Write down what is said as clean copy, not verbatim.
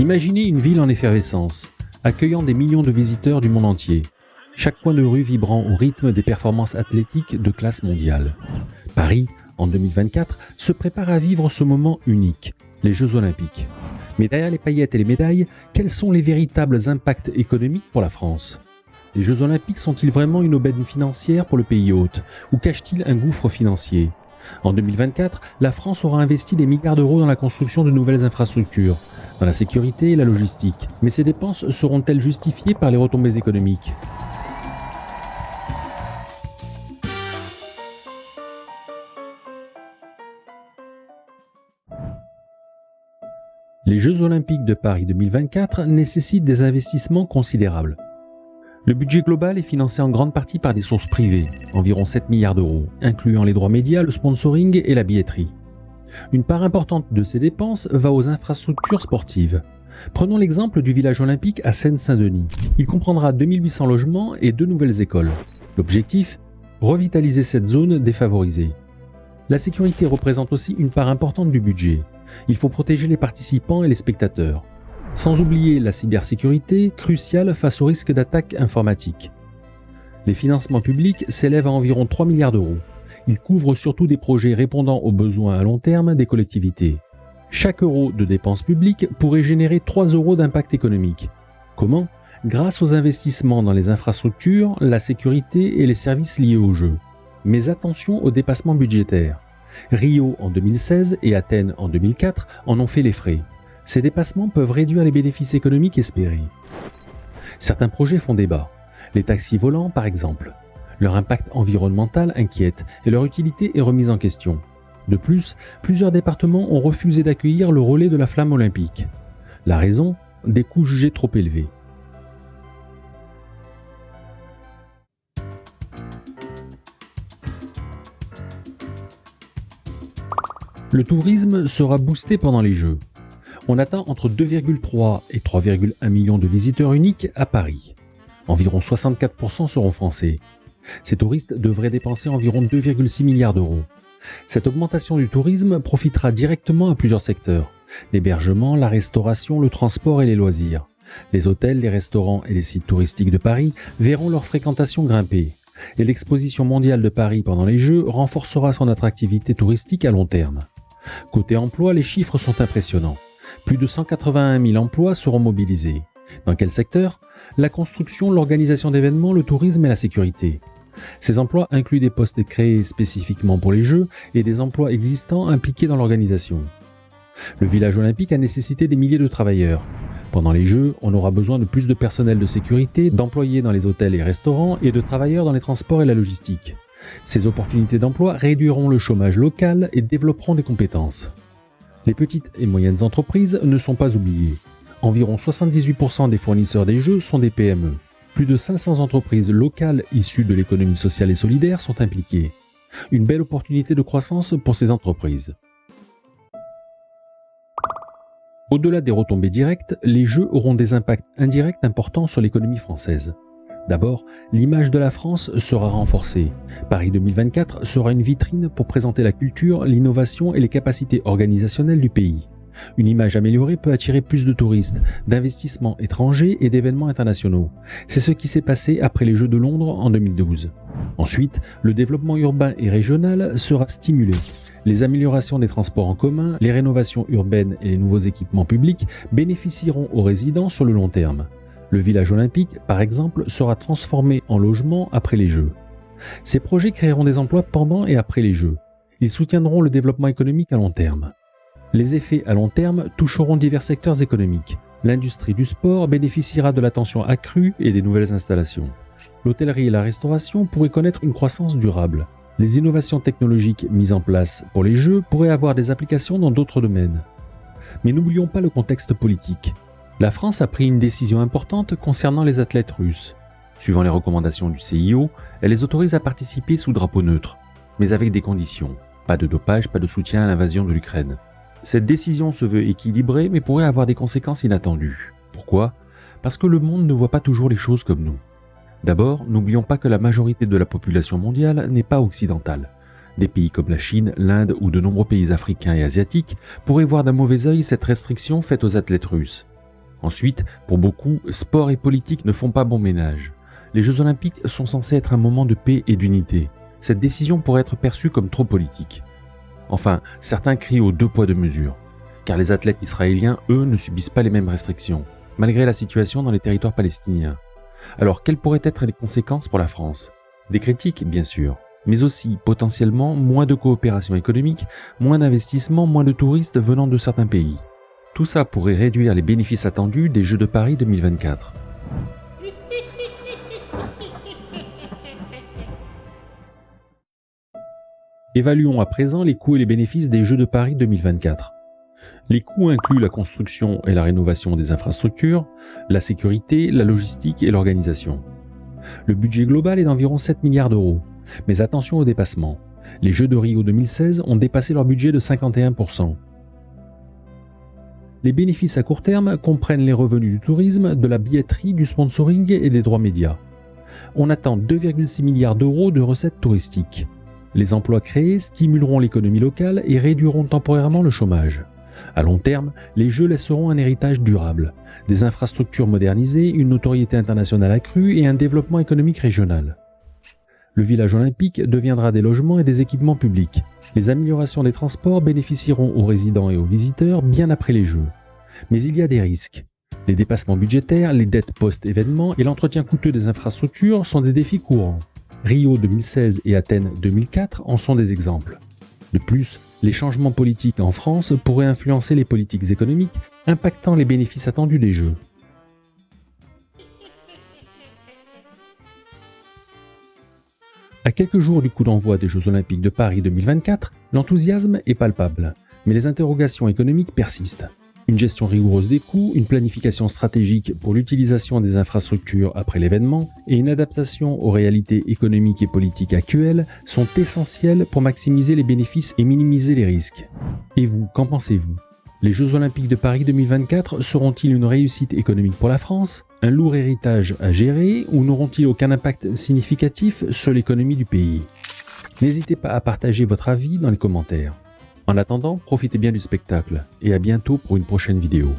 Imaginez une ville en effervescence, accueillant des millions de visiteurs du monde entier, chaque coin de rue vibrant au rythme des performances athlétiques de classe mondiale. Paris, en 2024, se prépare à vivre ce moment unique, les Jeux Olympiques. Mais derrière les paillettes et les médailles, quels sont les véritables impacts économiques pour la France ? Les Jeux Olympiques sont-ils vraiment une aubaine financière pour le pays hôte, ou cachent-ils un gouffre financier ? En 2024, la France aura investi des milliards d'euros dans la construction de nouvelles infrastructures, dans la sécurité et la logistique. Mais ces dépenses seront-elles justifiées par les retombées économiques ? Les Jeux Olympiques de Paris 2024 nécessitent des investissements considérables. Le budget global est financé en grande partie par des sources privées, environ 7 milliards d'euros, incluant les droits médias, le sponsoring et la billetterie. Une part importante de ces dépenses va aux infrastructures sportives. Prenons l'exemple du village olympique à Seine-Saint-Denis. Il comprendra 2800 logements et 2 nouvelles écoles. L'objectif ? Revitaliser cette zone défavorisée. La sécurité représente aussi une part importante du budget. Il faut protéger les participants et les spectateurs. Sans oublier la cybersécurité, cruciale face au risque d'attaque informatique. Les financements publics s'élèvent à environ 3 milliards d'euros. Ils couvrent surtout des projets répondant aux besoins à long terme des collectivités. Chaque euro de dépenses publiques pourrait générer 3 euros d'impact économique. Comment ? Grâce aux investissements dans les infrastructures, la sécurité et les services liés aux Jeux. Mais attention aux dépassements budgétaires. Rio en 2016 et Athènes en 2004 en ont fait les frais. Ces dépassements peuvent réduire les bénéfices économiques espérés. Certains projets font débat. Les taxis volants, par exemple. Leur impact environnemental inquiète et leur utilité est remise en question. De plus, plusieurs départements ont refusé d'accueillir le relais de la flamme olympique. La raison ? Des coûts jugés trop élevés. Le tourisme sera boosté pendant les Jeux. On atteint entre 2,3 et 3,1 millions de visiteurs uniques à Paris. Environ 64% seront français. Ces touristes devraient dépenser environ 2,6 milliards d'euros. Cette augmentation du tourisme profitera directement à plusieurs secteurs. L'hébergement, la restauration, le transport et les loisirs. Les hôtels, les restaurants et les sites touristiques de Paris verront leur fréquentation grimper. Et l'exposition mondiale de Paris pendant les Jeux renforcera son attractivité touristique à long terme. Côté emploi, les chiffres sont impressionnants. Plus de 181 000 emplois seront mobilisés. Dans quel secteur ? La construction, l'organisation d'événements, le tourisme et la sécurité. Ces emplois incluent des postes créés spécifiquement pour les Jeux et des emplois existants impliqués dans l'organisation. Le village olympique a nécessité des milliers de travailleurs. Pendant les Jeux, on aura besoin de plus de personnel de sécurité, d'employés dans les hôtels et restaurants et de travailleurs dans les transports et la logistique. Ces opportunités d'emploi réduiront le chômage local et développeront des compétences. Les petites et moyennes entreprises ne sont pas oubliées. Environ 78% des fournisseurs des Jeux sont des PME. Plus de 500 entreprises locales issues de l'économie sociale et solidaire sont impliquées. Une belle opportunité de croissance pour ces entreprises. Au-delà des retombées directes, les Jeux auront des impacts indirects importants sur l'économie française. D'abord, l'image de la France sera renforcée. Paris 2024 sera une vitrine pour présenter la culture, l'innovation et les capacités organisationnelles du pays. Une image améliorée peut attirer plus de touristes, d'investissements étrangers et d'événements internationaux. C'est ce qui s'est passé après les Jeux de Londres en 2012. Ensuite, le développement urbain et régional sera stimulé. Les améliorations des transports en commun, les rénovations urbaines et les nouveaux équipements publics bénéficieront aux résidents sur le long terme. Le village olympique, par exemple, sera transformé en logement après les Jeux. Ces projets créeront des emplois pendant et après les Jeux. Ils soutiendront le développement économique à long terme. Les effets à long terme toucheront divers secteurs économiques. L'industrie du sport bénéficiera de l'attention accrue et des nouvelles installations. L'hôtellerie et la restauration pourraient connaître une croissance durable. Les innovations technologiques mises en place pour les Jeux pourraient avoir des applications dans d'autres domaines. Mais n'oublions pas le contexte politique. La France a pris une décision importante concernant les athlètes russes. Suivant les recommandations du CIO, elle les autorise à participer sous drapeau neutre, mais avec des conditions. Pas de dopage, pas de soutien à l'invasion de l'Ukraine. Cette décision se veut équilibrée, mais pourrait avoir des conséquences inattendues. Pourquoi ? Parce que le monde ne voit pas toujours les choses comme nous. D'abord, n'oublions pas que la majorité de la population mondiale n'est pas occidentale. Des pays comme la Chine, l'Inde ou de nombreux pays africains et asiatiques pourraient voir d'un mauvais œil cette restriction faite aux athlètes russes. Ensuite, pour beaucoup, sport et politique ne font pas bon ménage. Les Jeux Olympiques sont censés être un moment de paix et d'unité. Cette décision pourrait être perçue comme trop politique. Enfin, certains crient aux 2 poids 2 mesures, car les athlètes israéliens, eux, ne subissent pas les mêmes restrictions, malgré la situation dans les territoires palestiniens. Alors, quelles pourraient être les conséquences pour la France? Des critiques, bien sûr, mais aussi, potentiellement, moins de coopération économique, moins d'investissements, moins de touristes venant de certains pays. Tout ça pourrait réduire les bénéfices attendus des Jeux de Paris 2024. Évaluons à présent les coûts et les bénéfices des Jeux de Paris 2024. Les coûts incluent la construction et la rénovation des infrastructures, la sécurité, la logistique et l'organisation. Le budget global est d'environ 7 milliards d'euros. Mais attention au dépassement. Les Jeux de Rio 2016 ont dépassé leur budget de 51%. Les bénéfices à court terme comprennent les revenus du tourisme, de la billetterie, du sponsoring et des droits médias. On attend 2,6 milliards d'euros de recettes touristiques. Les emplois créés stimuleront l'économie locale et réduiront temporairement le chômage. À long terme, les Jeux laisseront un héritage durable, des infrastructures modernisées, une notoriété internationale accrue et un développement économique régional. Le village olympique deviendra des logements et des équipements publics. Les améliorations des transports bénéficieront aux résidents et aux visiteurs bien après les Jeux. Mais il y a des risques. Les dépassements budgétaires, les dettes post-événement et l'entretien coûteux des infrastructures sont des défis courants. Rio 2016 et Athènes 2004 en sont des exemples. De plus, les changements politiques en France pourraient influencer les politiques économiques, impactant les bénéfices attendus des Jeux. À quelques jours du coup d'envoi des Jeux Olympiques de Paris 2024, l'enthousiasme est palpable, mais les interrogations économiques persistent. Une gestion rigoureuse des coûts, une planification stratégique pour l'utilisation des infrastructures après l'événement et une adaptation aux réalités économiques et politiques actuelles sont essentielles pour maximiser les bénéfices et minimiser les risques. Et vous, qu'en pensez-vous? Les Jeux Olympiques de Paris 2024 seront-ils une réussite économique pour la France, un lourd héritage à gérer ou n'auront-ils aucun impact significatif sur l'économie du pays? N'hésitez pas à partager votre avis dans les commentaires. En attendant, profitez bien du spectacle et à bientôt pour une prochaine vidéo.